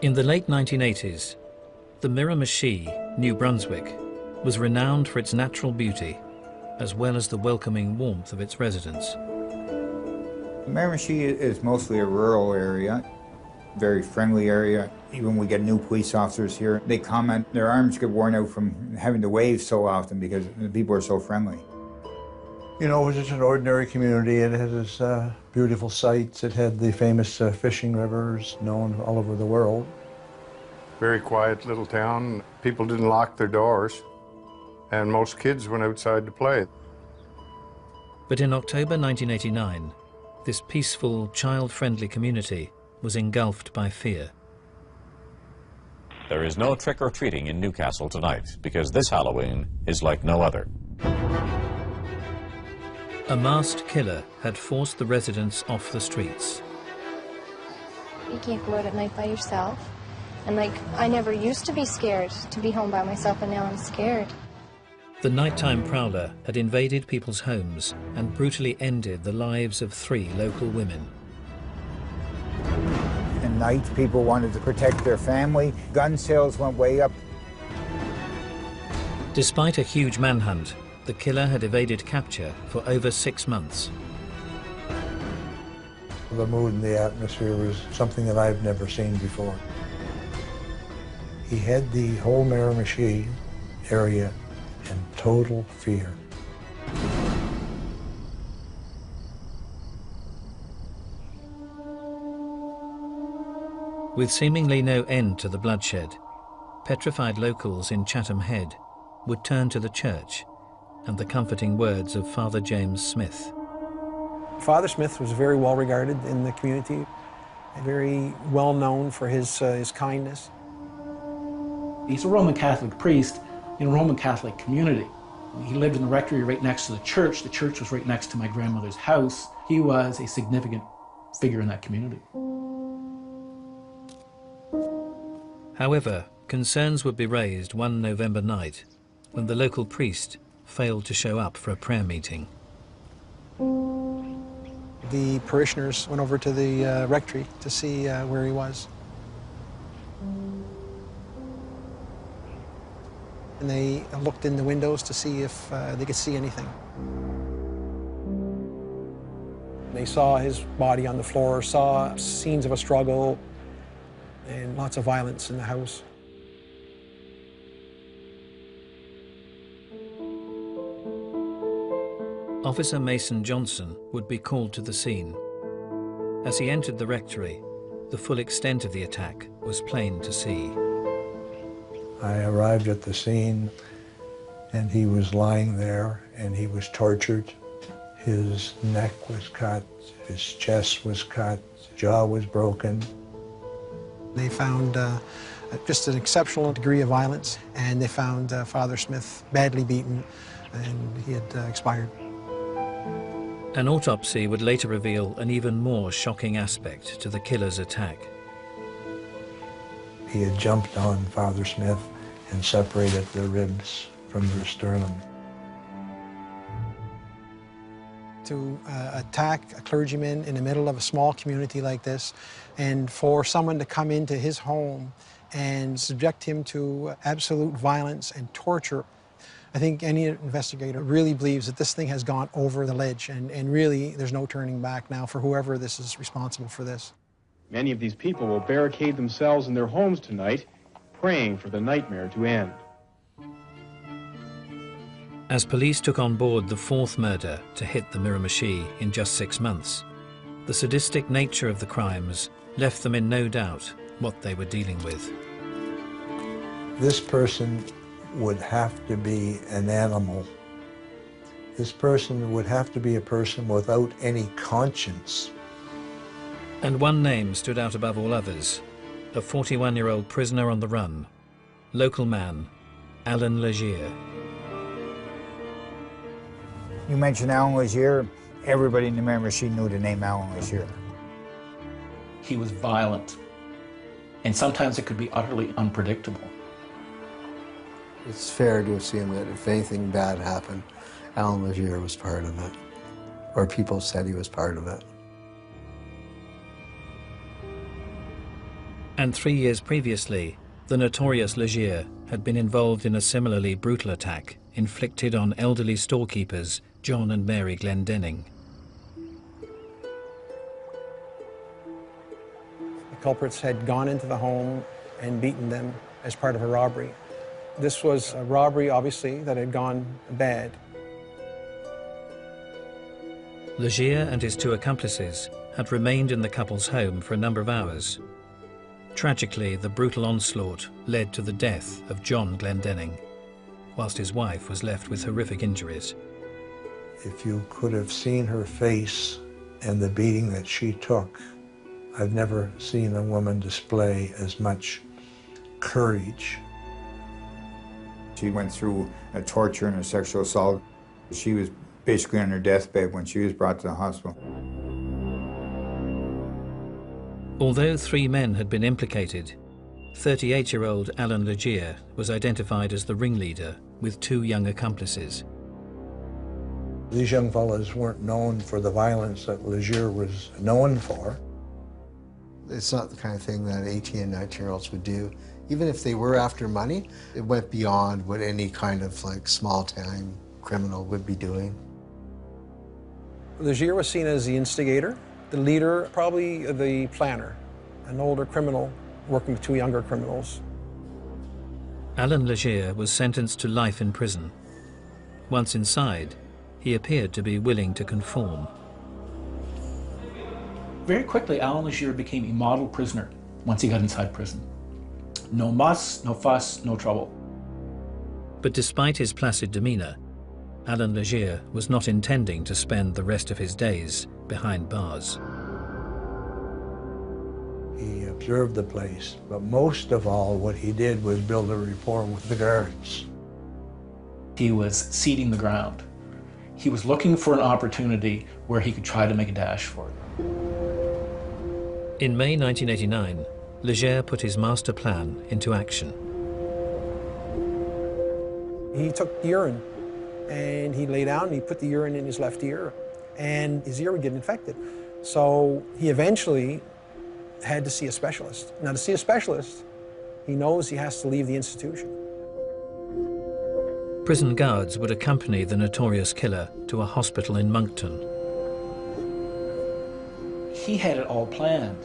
In the late 1980s, the Miramichi, New Brunswick, was renowned for its natural beauty, as well as the welcoming warmth of its residents. Miramichi is mostly a rural area, very friendly area. Even when we get new police officers here, they comment their arms get worn out from having to wave so often because the people are so friendly. You know, it was just an ordinary community. It had its beautiful sights. It had the famous fishing rivers known all over the world. Very quiet little town. People didn't lock their doors, and most kids went outside to play. But in October 1989, this peaceful, child-friendly community was engulfed by fear. There is no trick-or-treating in Newcastle tonight because this Halloween is like no other. A masked killer had forced the residents off the streets. You can't go out at night by yourself. And I never used to be scared to be home by myself, and now I'm scared. The nighttime prowler had invaded people's homes and brutally ended the lives of 3 local women. At night, people wanted to protect their family. Gun sales went way up. Despite a huge manhunt, the killer had evaded capture for over 6 months. The mood and the atmosphere was something that I've never seen before. He had the whole Miramichi area in total fear. With seemingly no end to the bloodshed, petrified locals in Chatham Head would turn to the church and the comforting words of Father James Smith. Father Smith was very well regarded in the community, very well known for his kindness. He's a Roman Catholic priest in a Roman Catholic community. He lived in the rectory right next to the church. The church was right next to my grandmother's house. He was a significant figure in that community. However, concerns would be raised one November night when the local priest failed to show up for a prayer meeting. The parishioners went over to the rectory to see where he was. And they looked in the windows to see if they could see anything. They saw his body on the floor, saw scenes of a struggle, and lots of violence in the house. Officer Mason Johnson would be called to the scene. As he entered the rectory, the full extent of the attack was plain to see. I arrived at the scene, and he was lying there, and he was tortured. His neck was cut, his chest was cut, his jaw was broken. They found just an exceptional degree of violence, and they found Father Smith badly beaten, and he had expired. An autopsy would later reveal an even more shocking aspect to the killer's attack. He had jumped on Father Smith and separated the ribs from the sternum. To attack a clergyman in the middle of a small community like this, and for someone to come into his home and subject him to absolute violence and torture, I think any investigator really believes that this thing has gone over the ledge, and really there's no turning back now for whoever this is responsible for this. Many of these people will barricade themselves in their homes tonight, praying for the nightmare to end. As police took on board the 4th murder to hit the Miramichi in just 6 months, the sadistic nature of the crimes left them in no doubt what they were dealing with. This person would have to be an animal. This person would have to be a person without any conscience. And one name stood out above all others, a 41-year-old prisoner on the run, local man, Allan Legere. You mentioned Allan Legere, everybody in the Miramichi knew the name Allan Legere. He was violent, and sometimes it could be utterly unpredictable. It's fair to assume that if anything bad happened, Allan Legere was part of it, or people said he was part of it. And 3 years previously, the notorious Legere had been involved in a similarly brutal attack inflicted on elderly storekeepers John and Mary Glendenning. The culprits had gone into the home and beaten them as part of a robbery. This was a robbery, obviously, that had gone bad. Legere and his two accomplices had remained in the couple's home for a number of hours. Tragically, the brutal onslaught led to the death of John Glendenning, whilst his wife was left with horrific injuries. If you could have seen her face and the beating that she took, I've never seen a woman display as much courage. She went through a torture and a sexual assault. She was basically on her deathbed when she was brought to the hospital. Although 3 men had been implicated, 38-year-old Allan Legere was identified as the ringleader with 2 young accomplices. These young fellows weren't known for the violence that Legere was known for. It's not the kind of thing that 18 and 19-year-olds would do. Even if they were after money, it went beyond what any kind of small-time criminal would be doing. Legere was seen as the instigator, the leader, probably the planner, an older criminal working with 2 younger criminals. Allan Legere was sentenced to life in prison. Once inside, he appeared to be willing to conform. Very quickly, Allan Legere became a model prisoner once he got inside prison. No muss, no fuss, no trouble. But despite his placid demeanor, Allan Legere was not intending to spend the rest of his days behind bars. He observed the place, but most of all, what he did was build a rapport with the guards. He was seeding the ground. He was looking for an opportunity where he could try to make a dash for it. In May 1989, Legere put his master plan into action. He took urine and he lay down and he put the urine in his left ear and his ear would get infected. So he eventually had to see a specialist. Now, to see a specialist, he knows he has to leave the institution. Prison guards would accompany the notorious killer to a hospital in Moncton. He had it all planned.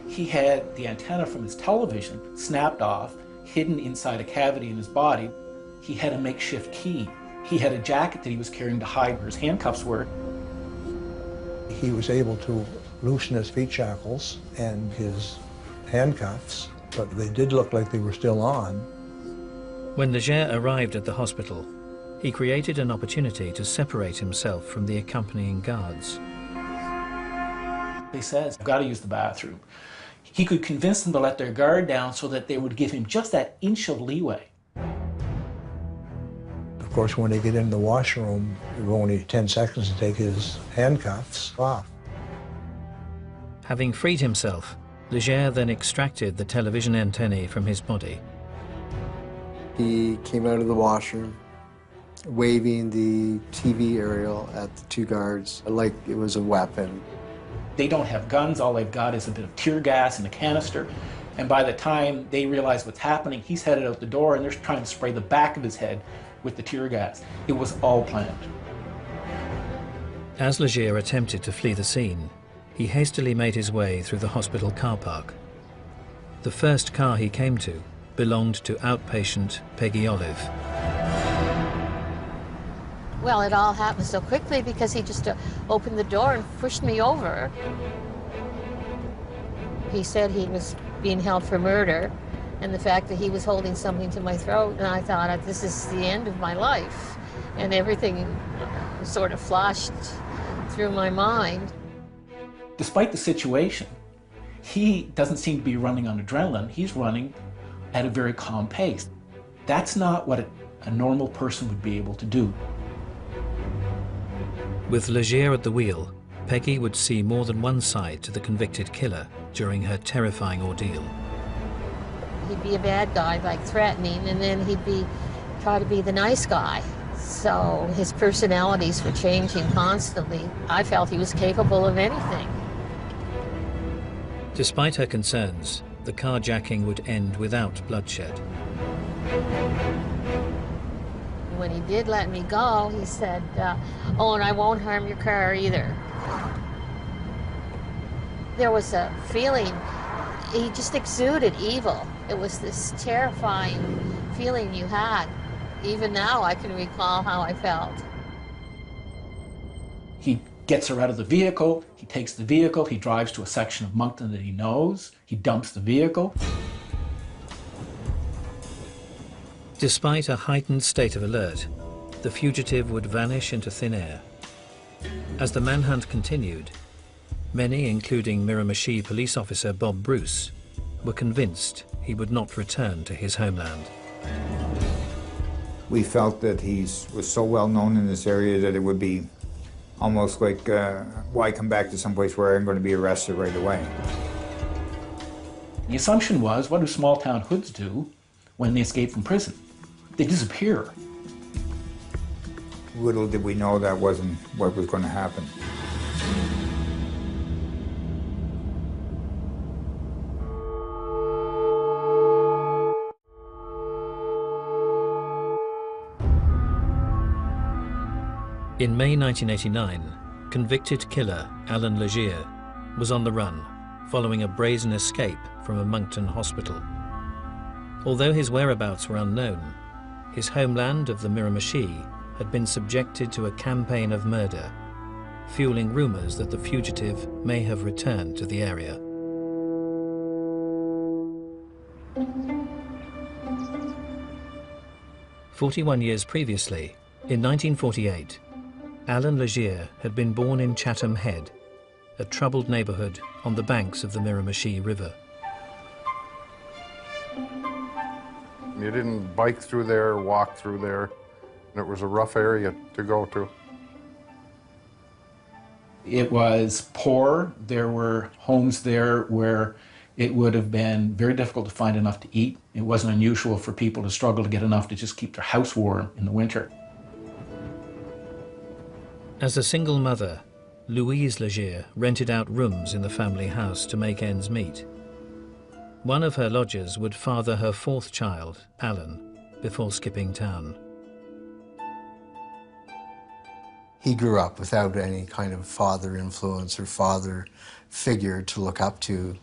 He had the antenna from his television snapped off, hidden inside a cavity in his body. He had a makeshift key. He had a jacket that he was carrying to hide where his handcuffs were. He was able to loosen his feet shackles and his handcuffs, but they did look like they were still on. When Legere arrived at the hospital, he created an opportunity to separate himself from the accompanying guards. He says, I've got to use the bathroom. He could convince them to let their guard down so that they would give him just that inch of leeway. Of course, when they get in the washroom, it was only 10 seconds to take his handcuffs off. Having freed himself, Legere then extracted the television antennae from his body. He came out of the washroom, waving the TV aerial at the 2 guards like it was a weapon. They don't have guns, all they've got is a bit of tear gas and a canister. And by the time they realize what's happening, he's headed out the door and they're trying to spray the back of his head with the tear gas. It was all planned. As Legere attempted to flee the scene, he hastily made his way through the hospital car park. The first car he came to belonged to outpatient Peggy Olive. Well, it all happened so quickly because he just opened the door and pushed me over. He said he was being held for murder, and the fact that he was holding something to my throat, and I thought, this is the end of my life. And everything sort of flashed through my mind. Despite the situation, he doesn't seem to be running on adrenaline. He's running at a very calm pace. That's not what a normal person would be able to do. With Legere at the wheel, Peggy would see more than one side to the convicted killer during her terrifying ordeal. He'd be a bad guy, like threatening, and then he'd try to be the nice guy. So his personalities were changing constantly. I felt he was capable of anything. Despite her concerns, the carjacking would end without bloodshed. When he did let me go, he said, oh, and I won't harm your car either. There was a feeling, he just exuded evil. It was this terrifying feeling you had. Even now, I can recall how I felt. He gets her out of the vehicle, he takes the vehicle, he drives to a section of Moncton that he knows, he dumps the vehicle. Despite a heightened state of alert, the fugitive would vanish into thin air. As the manhunt continued, many, including Miramichi police officer Bob Bruce, were convinced he would not return to his homeland. We felt that he was so well known in this area that it would be almost like, why come back to someplace where I'm going to be arrested right away? The assumption was, what do small town hoods do when they escape from prison? They disappear. Little did we know that wasn't what was going to happen. In May 1989, convicted killer Allan Legere was on the run following a brazen escape from a Moncton hospital. Although his whereabouts were unknown, his homeland of the Miramichi had been subjected to a campaign of murder, fueling rumors that the fugitive may have returned to the area. "41 years previously, in 1948, Allan Legere had been born in Chatham Head, a troubled neighborhood on the banks of the Miramichi River. You didn't bike through there, walk through there, and it was a rough area to go to. It was poor. There were homes there where it would have been very difficult to find enough to eat. It wasn't unusual for people to struggle to get enough to just keep their house warm in the winter. As a single mother, Louise Legere rented out rooms in the family house to make ends meet. One of her lodgers would father her fourth child, Allan, before skipping town. He grew up without any kind of father influence or father figure to look up to.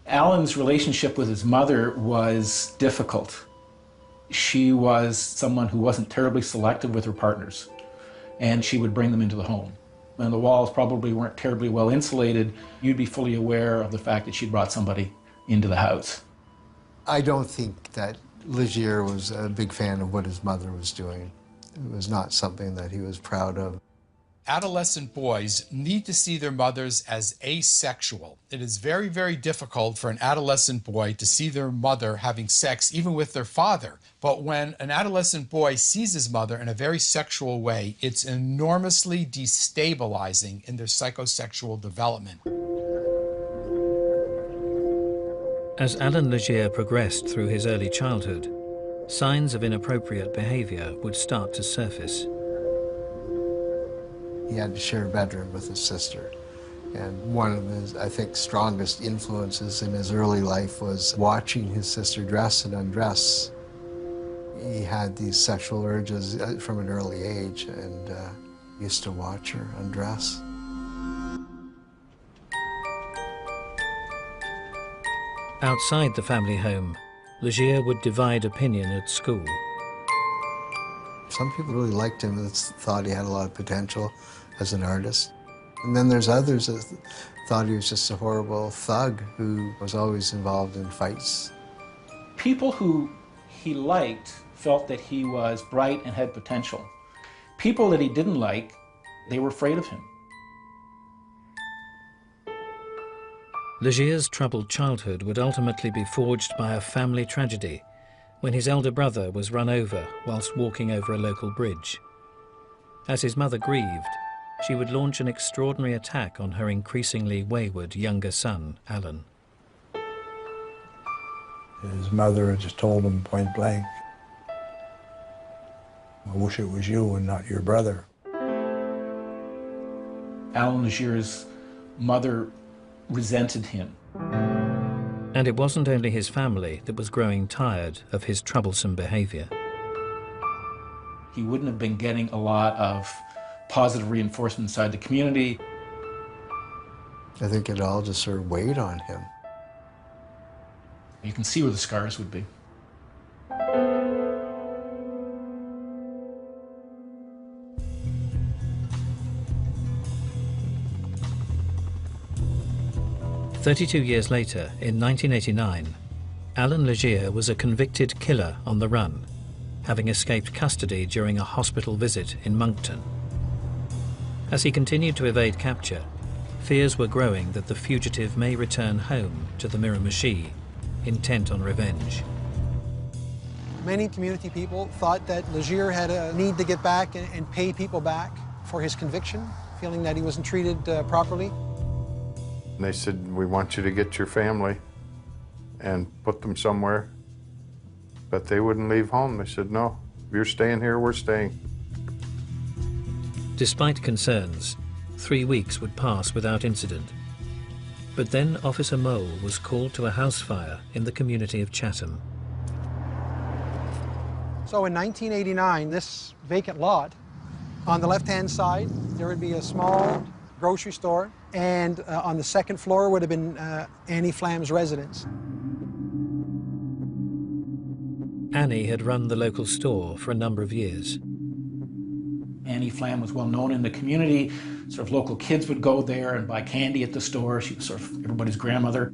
Allan's relationship with his mother was difficult. She was someone who wasn't terribly selective with her partners, and she would bring them into the home. And the walls probably weren't terribly well insulated. You'd be fully aware of the fact that she'd brought somebody into the house. I don't think that Legere was a big fan of what his mother was doing. It was not something that he was proud of. Adolescent boys need to see their mothers as asexual. It is very, very difficult for an adolescent boy to see their mother having sex, even with their father. But when an adolescent boy sees his mother in a very sexual way, it's enormously destabilizing in their psychosexual development. As Allan Legere progressed through his early childhood, signs of inappropriate behavior would start to surface. He had to share a bedroom with his sister. And one of his, I think, strongest influences in his early life was watching his sister dress and undress. He had these sexual urges from an early age and used to watch her undress. Outside the family home, Legere would divide opinion at school. Some people really liked him and thought he had a lot of potential as an artist. And then there's others that thought he was just a horrible thug who was always involved in fights. People who he liked felt that he was bright and had potential. People that he didn't like, they were afraid of him. Legere's troubled childhood would ultimately be forged by a family tragedy when his elder brother was run over whilst walking over a local bridge. As his mother grieved, she would launch an extraordinary attack on her increasingly wayward younger son, Allan. His mother had just told him point blank, "I wish it was you and not your brother." Allan Legere's mother resented him. And it wasn't only his family that was growing tired of his troublesome behavior. He wouldn't have been getting a lot of positive reinforcement inside the community. I think it all just sort of weighed on him. You can see where the scars would be. "32 years later, in 1989, Allan Legere was a convicted killer on the run, having escaped custody during a hospital visit in Moncton. As he continued to evade capture, fears were growing that the fugitive may return home to the Miramichi, intent on revenge. Many community people thought that Legere had a need to get back and pay people back for his conviction, feeling that he wasn't treated properly. And they said, we want you to get your family and put them somewhere. But they wouldn't leave home. They said, no, if you're staying here, we're staying. Despite concerns, 3 weeks would pass without incident. But then Officer Mole was called to a house fire in the community of Chatham. So in 1989, this vacant lot, on the left-hand side, there would be a small grocery store, and on the second floor would have been Annie Flam's residence. Annie had run the local store for a number of years. Annie Flam was well known in the community. Sort of local kids would go there and buy candy at the store. She was sort of everybody's grandmother.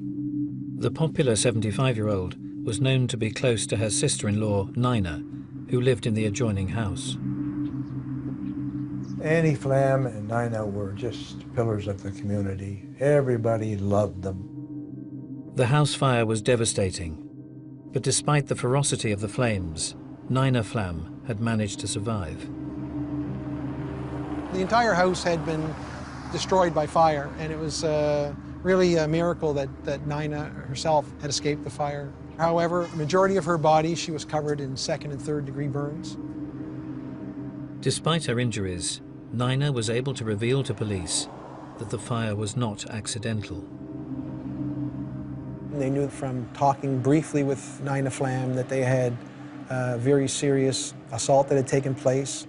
The popular 75-year-old was known to be close to her sister-in-law, Nina, who lived in the adjoining house. Annie Flam and Nina were just pillars of the community. Everybody loved them. The house fire was devastating, but despite the ferocity of the flames, Nina Flam had managed to survive. The entire house had been destroyed by fire, and it was really a miracle that Nina herself had escaped the fire. However, the majority of her body, she was covered in 2nd and 3rd degree burns. Despite her injuries, Nina was able to reveal to police that the fire was not accidental. They knew from talking briefly with Nina Flam that they had a very serious assault that had taken place.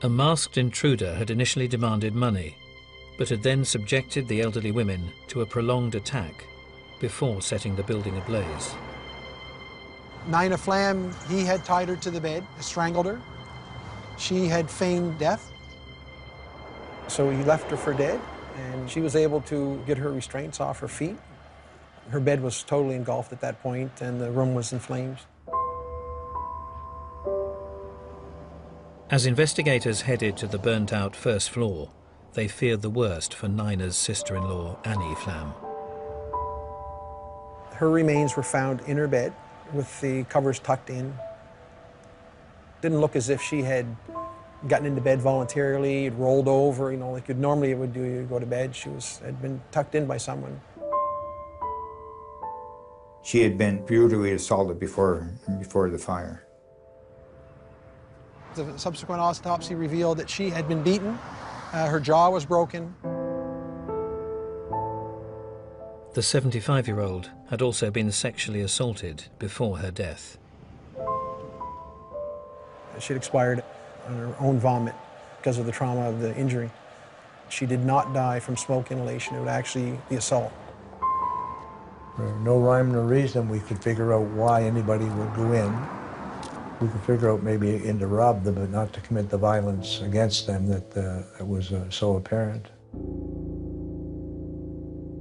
A masked intruder had initially demanded money, but had then subjected the elderly women to a prolonged attack before setting the building ablaze. Nina Flam, he had tied her to the bed, strangled her. She had feigned death. So he left her for dead, and she was able to get her restraints off her feet. Her bed was totally engulfed at that point, and the room was in flames. As investigators headed to the burnt-out first floor, they feared the worst for Nina's sister-in-law, Annie Flam. Her remains were found in her bed with the covers tucked in. Didn't look as if she had gotten into bed voluntarily, rolled over, you know, like normally it would do, you go to bed. She had been tucked in by someone. She had been brutally assaulted before the fire. The subsequent autopsy revealed that she had been beaten, her jaw was broken. The 75-year-old had also been sexually assaulted before her death. She had expired on her own vomit because of the trauma of the injury. She did not die from smoke inhalation, it was actually the assault. For no rhyme nor reason, we could figure out why anybody would go in. We could figure out maybe in to rob them, but not to commit the violence against them that was so apparent.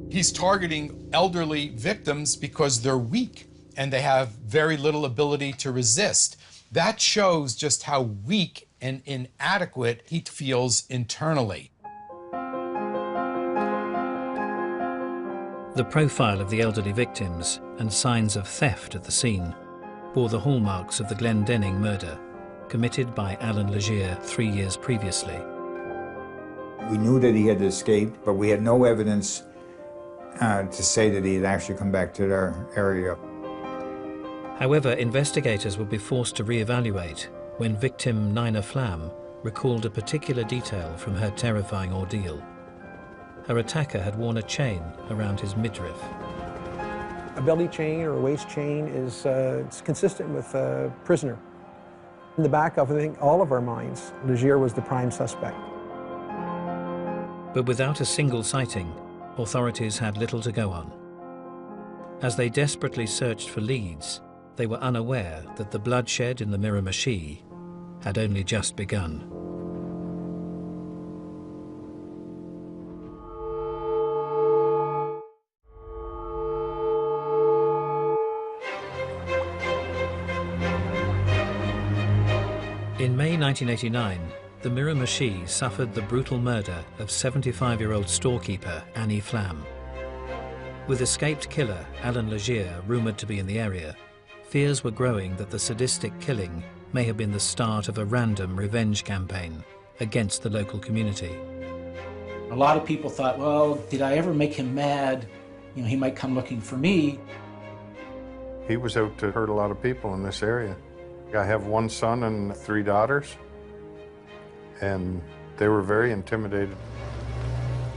He's targeting elderly victims because they're weak and they have very little ability to resist. That shows just how weak and inadequate he feels internally. The profile of the elderly victims and signs of theft at the scene bore the hallmarks of the Glendenning murder, committed by Allan Legere 3 years previously. We knew that he had escaped, but we had no evidence to say that he had actually come back to our area. However, investigators would be forced to re-evaluate when victim Nina Flam recalled a particular detail from her terrifying ordeal. her attacker had worn a chain around his midriff. A belly chain or a waist chain is it's consistent with a prisoner. In the back of, I think, all of our minds, Legere was the prime suspect. But without a single sighting, authorities had little to go on. As they desperately searched for leads, they were unaware that the bloodshed in the Miramichi had only just begun. In May 1989, the Miramichi suffered the brutal murder of 75-year-old storekeeper Annie Flam. With escaped killer Allan Legere rumoured to be in the area, fears were growing that the sadistic killing may have been the start of a random revenge campaign against the local community. A lot of people thought, well, did I ever make him mad? You know, he might come looking for me. He was out to hurt a lot of people in this area. I have one son and 3 daughters, and they were very intimidated.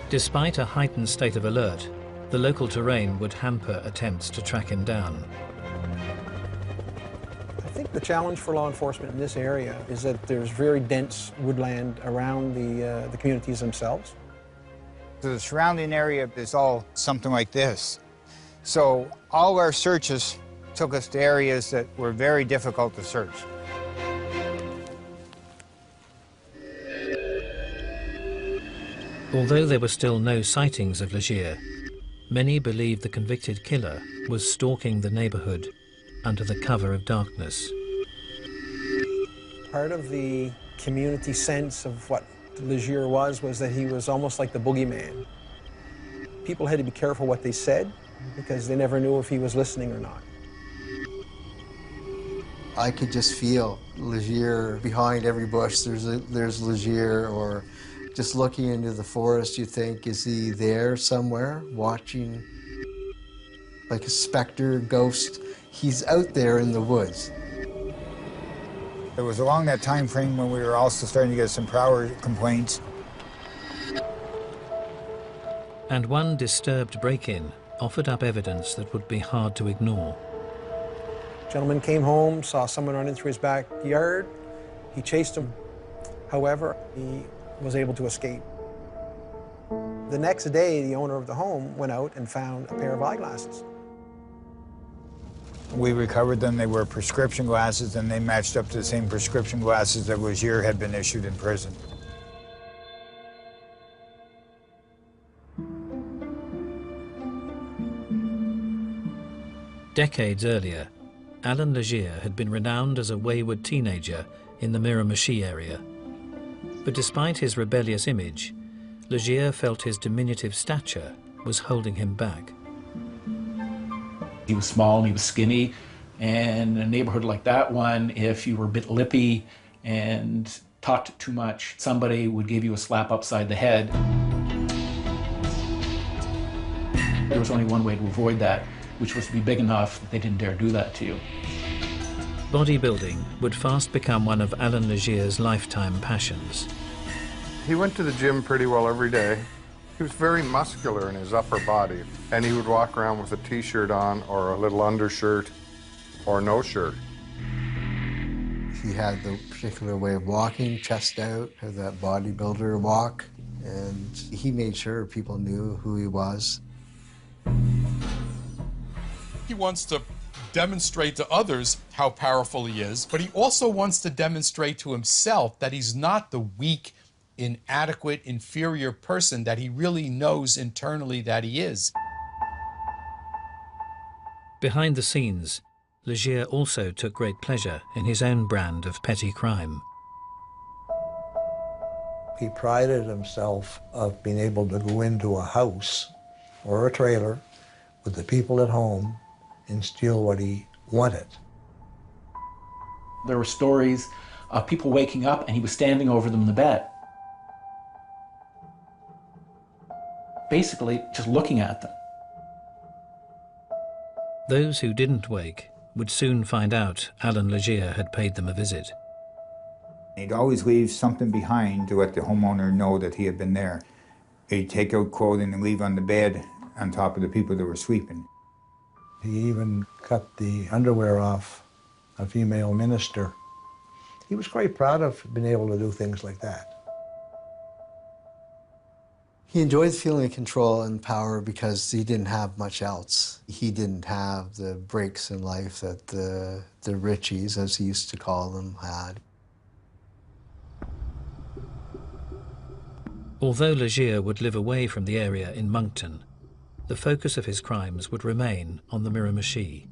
Despite a heightened state of alert, the local terrain would hamper attempts to track him down. I think the challenge for law enforcement in this area is that there's very dense woodland around the communities themselves. The surrounding area is all something like this. So all our searches took us to areas that were very difficult to search. Although there were still no sightings of Legere, many believed the convicted killer was stalking the neighborhood under the cover of darkness. Part of the community sense of what Legere was that he was almost like the boogeyman. People had to be careful what they said because they never knew if he was listening or not. I could just feel Legere behind every bush. There's Legere, or just looking into the forest, you think, is he there somewhere watching like a specter, ghost? He's out there in the woods. It was along that time frame when we were also starting to get some prowler complaints. And one disturbed break-in offered up evidence that would be hard to ignore. Gentleman came home, saw someone running through his backyard. He chased him. However, he was able to escape. The next day, the owner of the home went out and found a pair of eyeglasses. We recovered them. They were prescription glasses, and they matched up to the same prescription glasses that Legere had been issued in prison. Decades earlier, Allan Legere had been renowned as a wayward teenager in the Miramichi area. But despite his rebellious image, Legere felt his diminutive stature was holding him back. He was small and he was skinny, and in a neighborhood like that one, if you were a bit lippy and talked too much, somebody would give you a slap upside the head. There was only one way to avoid that, which was to be big enough that they didn't dare do that to you. Bodybuilding would fast become one of Allan Legere's lifetime passions. He went to the gym pretty well every day. He was very muscular in his upper body, and he would walk around with a t-shirt on or a little undershirt or no shirt. He had the particular way of walking, chest out, had that bodybuilder walk, and he made sure people knew who he was. He wants to demonstrate to others how powerful he is, but he also wants to demonstrate to himself that he's not the weak, inadequate, inferior person that he really knows internally that he is. Behind the scenes, Legere also took great pleasure in his own brand of petty crime. He prided himself of being able to go into a house or a trailer with the people at home and steal what he wanted. There were stories of people waking up and he was standing over them in the bed, basically just looking at them. Those who didn't wake would soon find out Allan Legere had paid them a visit. He'd always leave something behind to let the homeowner know that he had been there. He'd take out clothing and leave on the bed on top of the people that were sleeping. He even cut the underwear off a female minister. He was quite proud of being able to do things like that. He enjoyed feeling control and power because he didn't have much else. He didn't have the breaks in life that the Richies, as he used to call them, had. Although Legere would live away from the area in Moncton, the focus of his crimes would remain on the Miramichi.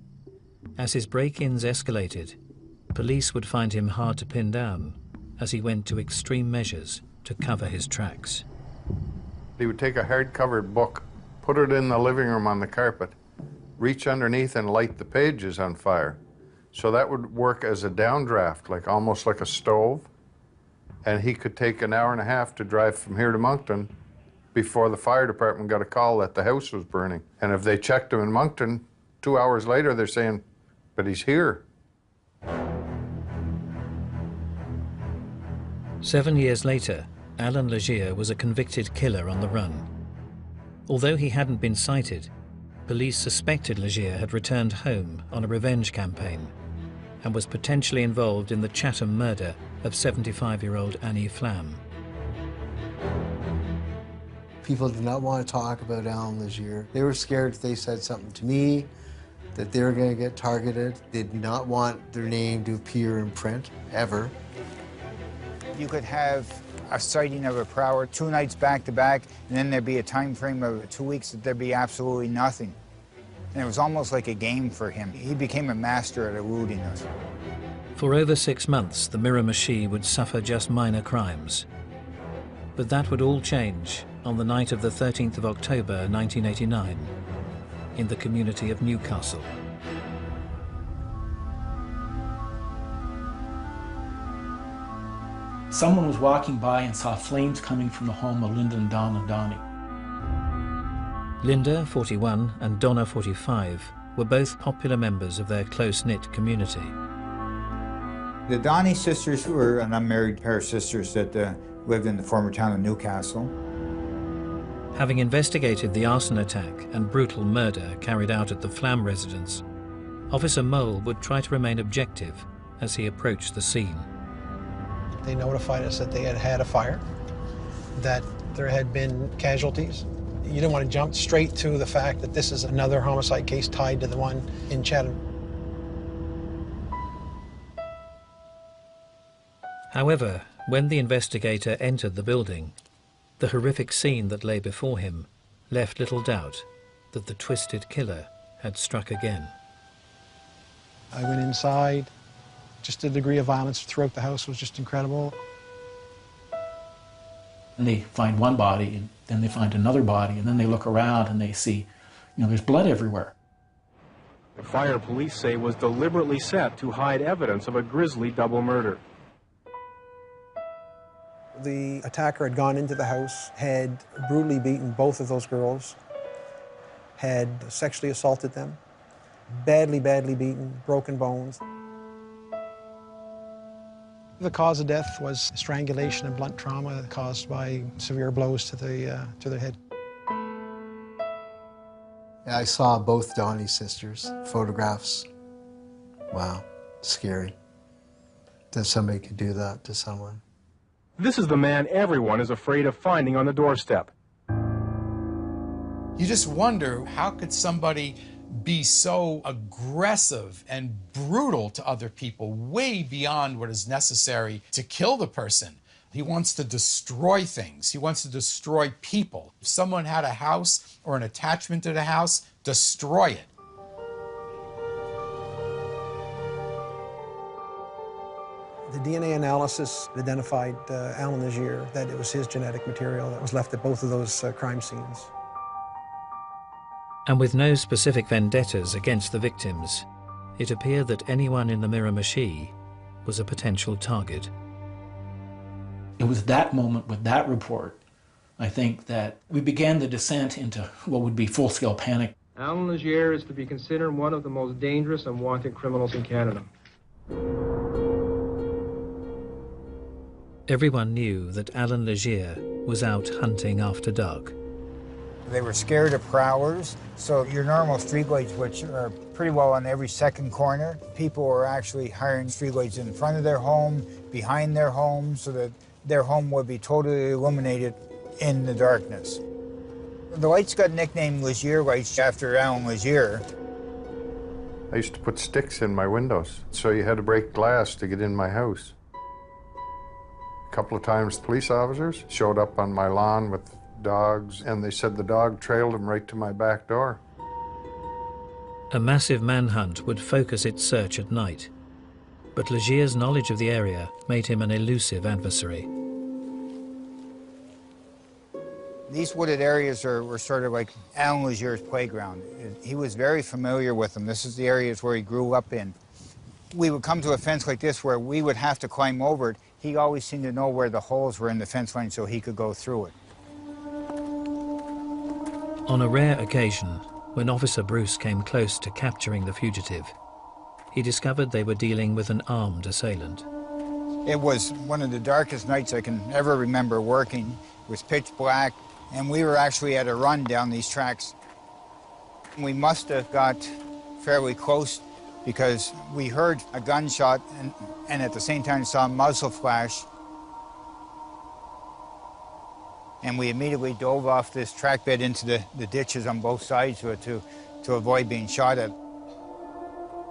As his break-ins escalated, police would find him hard to pin down as he went to extreme measures to cover his tracks. He would take a hard-covered book, put it in the living room on the carpet, reach underneath and light the pages on fire. So that would work as a downdraft, almost like a stove. And he could take an hour and a half to drive from here to Moncton before the fire department got a call that the house was burning. And if they checked him in Moncton, 2 hours later, they're saying, but he's here. 7 years later, Allan Legere was a convicted killer on the run. Although he hadn't been cited, police suspected Legere had returned home on a revenge campaign and was potentially involved in the Chatham murder of 75-year-old Annie Flam. People did not want to talk about Allan Legere. They were scared if they said something to me that they were going to get targeted. They did not want their name to appear in print, ever. You could have a sighting of a prowler 2 nights back to back, and then there'd be a time frame of 2 weeks that there'd be absolutely nothing. And it was almost like a game for him. He became a master at eluding us. For over 6 months, the Miramichi would suffer just minor crimes. But that would all change on the night of the 13th of October 1989 in the community of Newcastle. Someone was walking by and saw flames coming from the home of Linda and Donna Donnie. Linda, 41, and Donna, 45, were both popular members of their close-knit community. The Donnie sisters were an unmarried pair of sisters that lived in the former town of Newcastle. Having investigated the arson attack and brutal murder carried out at the Flam residence, Officer Mole would try to remain objective as he approached the scene. They notified us that they had had a fire, that there had been casualties. You didn't want to jump straight to the fact that this is another homicide case tied to the one in Chatham. However, when the investigator entered the building, the horrific scene that lay before him left little doubt that the twisted killer had struck again. I went inside. Just the degree of violence throughout the house was just incredible. And they find one body, and then they find another body, and then they look around and they see, there's blood everywhere. The fire, police say, was deliberately set to hide evidence of a grisly double murder. The attacker had gone into the house, had brutally beaten both of those girls, had sexually assaulted them, badly, badly beaten, broken bones. The cause of death was strangulation and blunt trauma caused by severe blows to the head. I saw both Donnie's sisters, photographs. Wow, scary that somebody could do that to someone. This is the man everyone is afraid of finding on the doorstep. You just wonder, how could somebody be so aggressive and brutal to other people, way beyond what is necessary to kill the person? He wants to destroy things. He wants to destroy people. If someone had a house or an attachment to the house, destroy it. The DNA analysis identified Allan Legere, that it was his genetic material that was left at both of those crime scenes. And with no specific vendettas against the victims, it appeared that anyone in the Miramichi was a potential target. It was that moment with that report, I think, that we began the descent into what would be full-scale panic. Allan Legere is to be considered one of the most dangerous and wanted criminals in Canada. Everyone knew that Allan Legere was out hunting after dark. They were scared of prowlers, so your normal streetlights, which are pretty well on every second corner, people were actually hiring streetlights in front of their home, behind their home, so that their home would be totally illuminated in the darkness. The lights got nicknamed Legere lights after Allan Legere. I used to put sticks in my windows, so you had to break glass to get in my house. A couple of times police officers showed up on my lawn with dogs, and they said the dog trailed them right to my back door. A massive manhunt would focus its search at night, but Legere's knowledge of the area made him an elusive adversary. These wooded areas were sort of like Allan Legere's playground. He was very familiar with them. This is the areas where he grew up in. We would come to a fence like this where we would have to climb over it. He always seemed to know where the holes were in the fence line so he could go through it. On a rare occasion, when Officer Bruce came close to capturing the fugitive, he discovered they were dealing with an armed assailant. It was one of the darkest nights I can ever remember working. It was pitch black, and we were actually at a run down these tracks. We must have got fairly close because we heard a gunshot and at the same time saw a muzzle flash. And we immediately dove off this track bed into the ditches on both sides of it to avoid being shot at.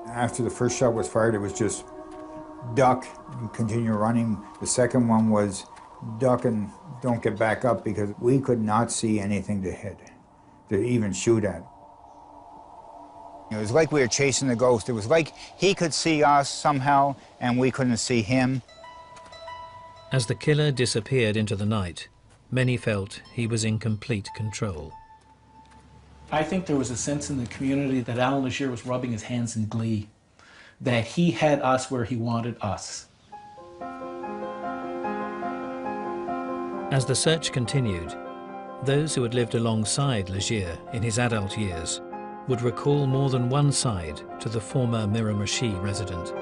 After the first shot was fired, it was just duck and continue running. The second one was duck and don't get back up because we could not see anything to hit, to even shoot at. It was like we were chasing a ghost. It was like he could see us somehow and we couldn't see him. As the killer disappeared into the night, many felt he was in complete control. I think there was a sense in the community that Allan Legere was rubbing his hands in glee, that he had us where he wanted us. As the search continued, those who had lived alongside Legere in his adult years would recall more than one side to the former Miramichi resident.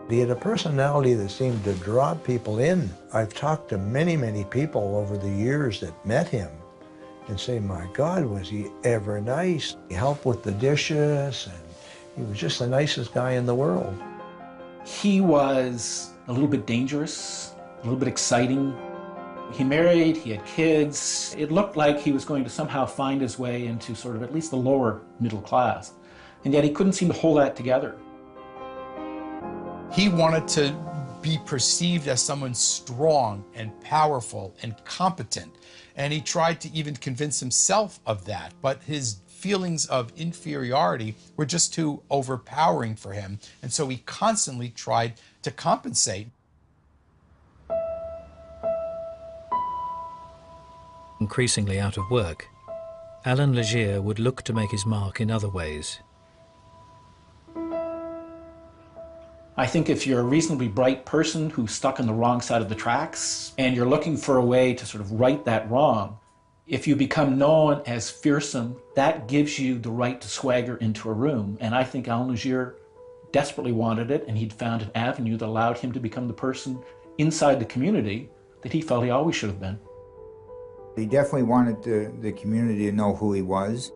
He had a personality that seemed to draw people in. I've talked to many, many people over the years that met him and say, my God, was he ever nice. He helped with the dishes, and he was just the nicest guy in the world. He was a little bit dangerous, a little bit exciting. He married, he had kids. It looked like he was going to somehow find his way into sort of at least the lower middle class. And yet he couldn't seem to hold that together. He wanted to be perceived as someone strong and powerful and competent. And he tried to even convince himself of that. But his feelings of inferiority were just too overpowering for him. And so he constantly tried to compensate. Increasingly out of work, Allan Legere would look to make his mark in other ways. I think if you're a reasonably bright person who's stuck on the wrong side of the tracks and you're looking for a way to sort of right that wrong, if you become known as fearsome, that gives you the right to swagger into a room. And I think Allan Legere desperately wanted it, and he'd found an avenue that allowed him to become the person inside the community that he felt he always should have been. He definitely wanted the community to know who he was.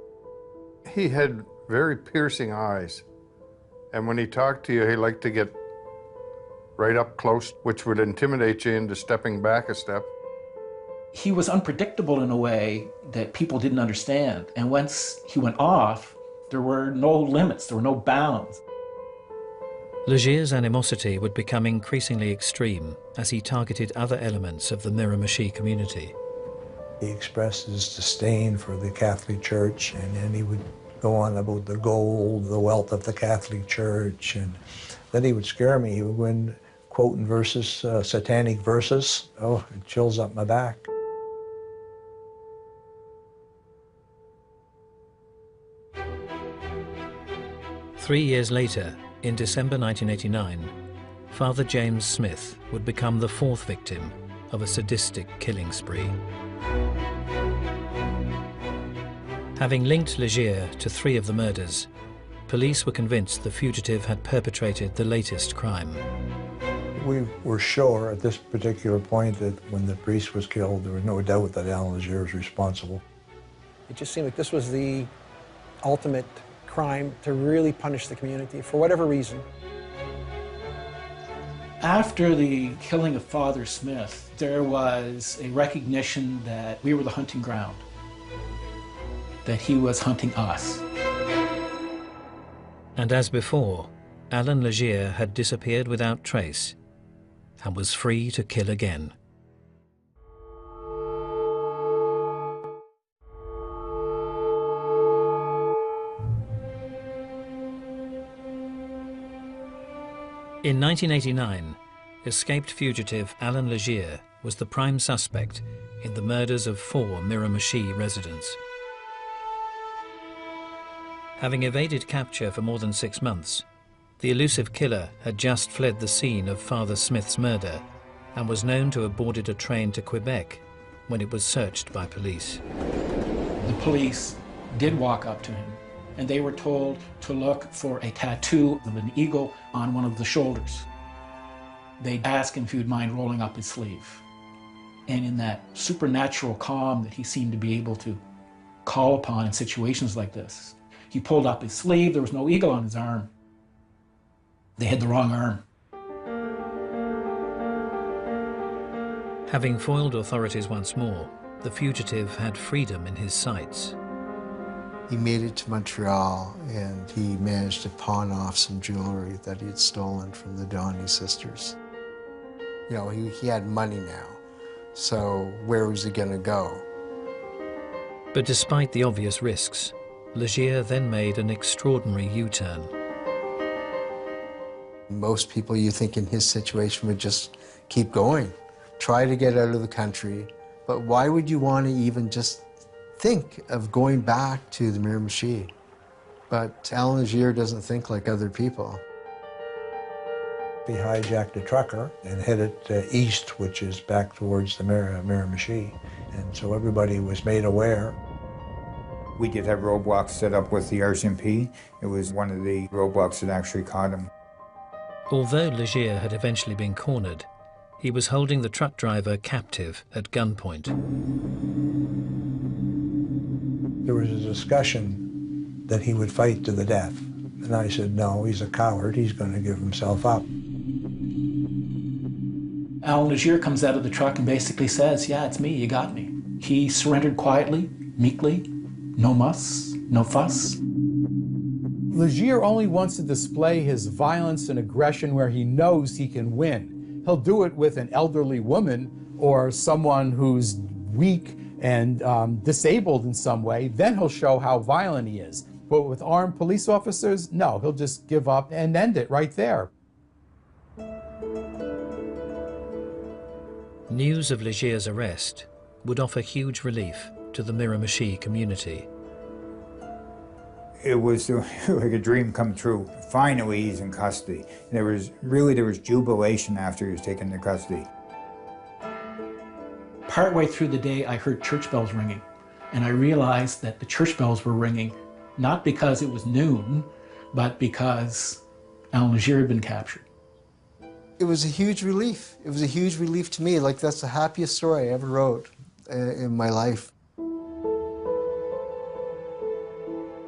He had very piercing eyes. And when he talked to you, he liked to get right up close, which would intimidate you into stepping back a step. He was unpredictable in a way that people didn't understand. And once he went off, there were no limits, there were no bounds. Legere's animosity would become increasingly extreme as he targeted other elements of the Miramichi community. He expressed his disdain for the Catholic Church, and then he would go on about the gold, the wealth of the Catholic Church, and then he would scare me. He would go in quoting verses, satanic verses. Oh, it chills up my back. Three years later, in December 1989, Father James Smith would become the fourth victim of a sadistic killing spree. Having linked Legere to 3 of the murders, police were convinced the fugitive had perpetrated the latest crime. We were sure at this particular point that when the priest was killed, there was no doubt that Allan Legere was responsible. It just seemed like this was the ultimate crime to really punish the community for whatever reason. After the killing of Father Smith, there was a recognition that we were the hunting ground, that he was hunting us. And as before, Allan Legere had disappeared without trace and was free to kill again. In 1989, escaped fugitive Allan Legere was the prime suspect in the murders of 4 Miramichi residents. Having evaded capture for more than 6 months, the elusive killer had just fled the scene of Father Smith's murder and was known to have boarded a train to Quebec when it was searched by police. The police did walk up to him, and they were told to look for a tattoo of an eagle on one of the shoulders. They asked him if he would mind rolling up his sleeve. And in that supernatural calm that he seemed to be able to call upon in situations like this, he pulled up his sleeve. There was no eagle on his arm. They had the wrong arm. Having foiled authorities once more, the fugitive had freedom in his sights. He made it to Montreal, and he managed to pawn off some jewelry that he had stolen from the Donny sisters. You know, he had money now, so where was he going to go? But despite the obvious risks, Legere then made an extraordinary U-turn. Most people, you think, in his situation would just keep going, try to get out of the country, but why would you want to even just think of going back to the Miramichi? But Allan Legere doesn't think like other people. He hijacked a trucker and headed east, which is back towards the Miramichi, and so everybody was made aware. We did have roadblocks set up with the RCMP. It was one of the roadblocks that actually caught him. Although Legere had eventually been cornered, he was holding the truck driver captive at gunpoint. There was a discussion that he would fight to the death. And I said, no, he's a coward. He's going to give himself up. Allan Legere comes out of the truck and basically says, yeah, it's me, you got me. He surrendered quietly, meekly, no muss, no fuss. Legere only wants to display his violence and aggression where he knows he can win. He'll do it with an elderly woman or someone who's weak and disabled in some way. Then he'll show how violent he is. But with armed police officers, no, he'll just give up and end it right there. News of Legere's arrest would offer huge relief to the Miramichi community. It was like a dream come true. Finally, he's in custody. There was jubilation after he was taken into custody. Partway through the day, I heard church bells ringing, and I realized that the church bells were ringing not because it was noon, but because Allan Legere had been captured. It was a huge relief. It was a huge relief to me. Like, that's the happiest story I ever wrote in my life.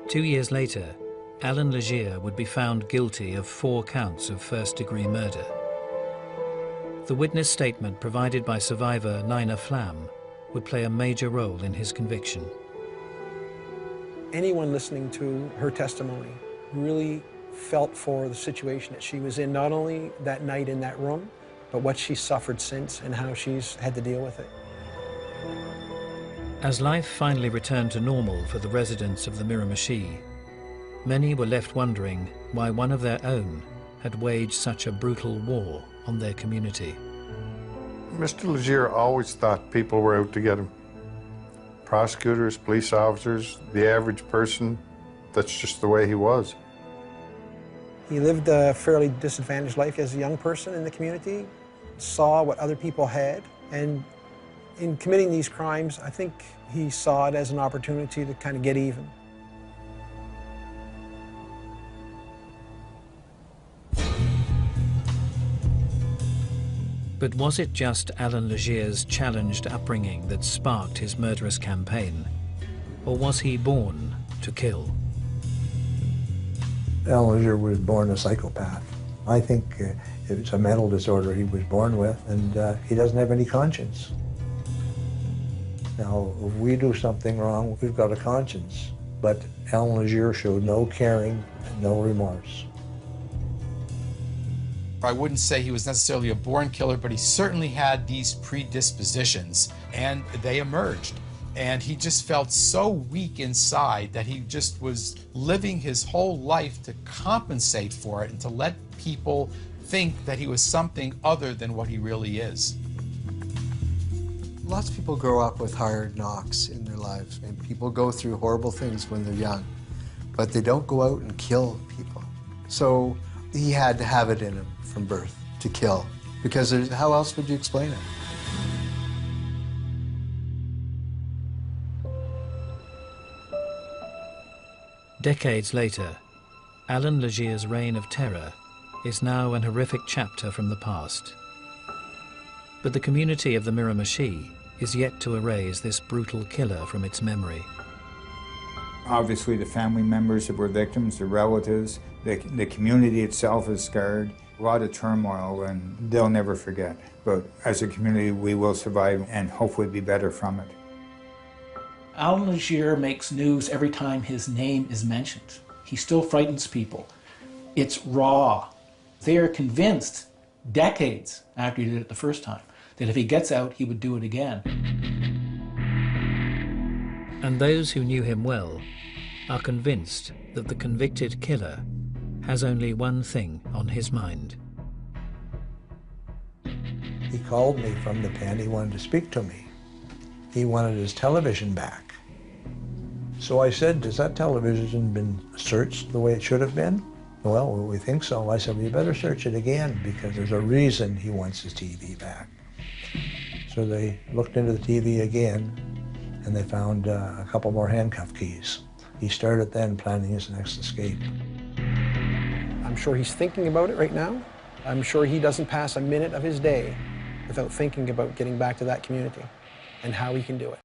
2 years later, Allan Legere would be found guilty of 4 counts of first-degree murder. The witness statement provided by survivor Nina Flam would play a major role in his conviction. Anyone listening to her testimony really felt for the situation that she was in, not only that night in that room, but what she suffered since and how she's had to deal with it. As life finally returned to normal for the residents of the Miramichi, many were left wondering why one of their own had waged such a brutal war on their community. Mr. Legere always thought people were out to get him. Prosecutors, police officers, the average person, that's just the way he was. He lived a fairly disadvantaged life as a young person in the community, saw what other people had, and in committing these crimes, I think he saw it as an opportunity to kind of get even. But was it just Allan Legere's challenged upbringing that sparked his murderous campaign? Or was he born to kill? Allan Legere was born a psychopath. I think it's a mental disorder he was born with, and he doesn't have any conscience. Now, if we do something wrong, we've got a conscience. But Allan Legere showed no caring and no remorse. I wouldn't say he was necessarily a born killer, but he certainly had these predispositions, and they emerged. And he just felt so weak inside that he just was living his whole life to compensate for it and to let people think that he was something other than what he really is. Lots of people grow up with hard knocks in their lives, and people go through horrible things when they're young, but they don't go out and kill people. So he had to have it in him from birth to kill, because how else would you explain it? Decades later, Allan Legere's reign of terror is now an horrific chapter from the past. But the community of the Miramichi is yet to erase this brutal killer from its memory. Obviously, the family members that were victims, the relatives, the community itself is scarred. A lot of turmoil, and they'll never forget. But as a community, we will survive and hopefully be better from it. Allan Legere makes news every time his name is mentioned. He still frightens people. It's raw. They are convinced, decades after he did it the first time, that if he gets out, he would do it again. And those who knew him well are convinced that the convicted killer has only one thing on his mind. He called me from the pen. He wanted to speak to me. He wanted his television back. So I said, has that television been searched the way it should have been? Well, we think so. I said, well, you better search it again, because there's a reason he wants his TV back. So they looked into the TV again, and they found a couple more handcuff keys. He started then planning his next escape. I'm sure he's thinking about it right now. I'm sure he doesn't pass a minute of his day without thinking about getting back to that community and how he can do it.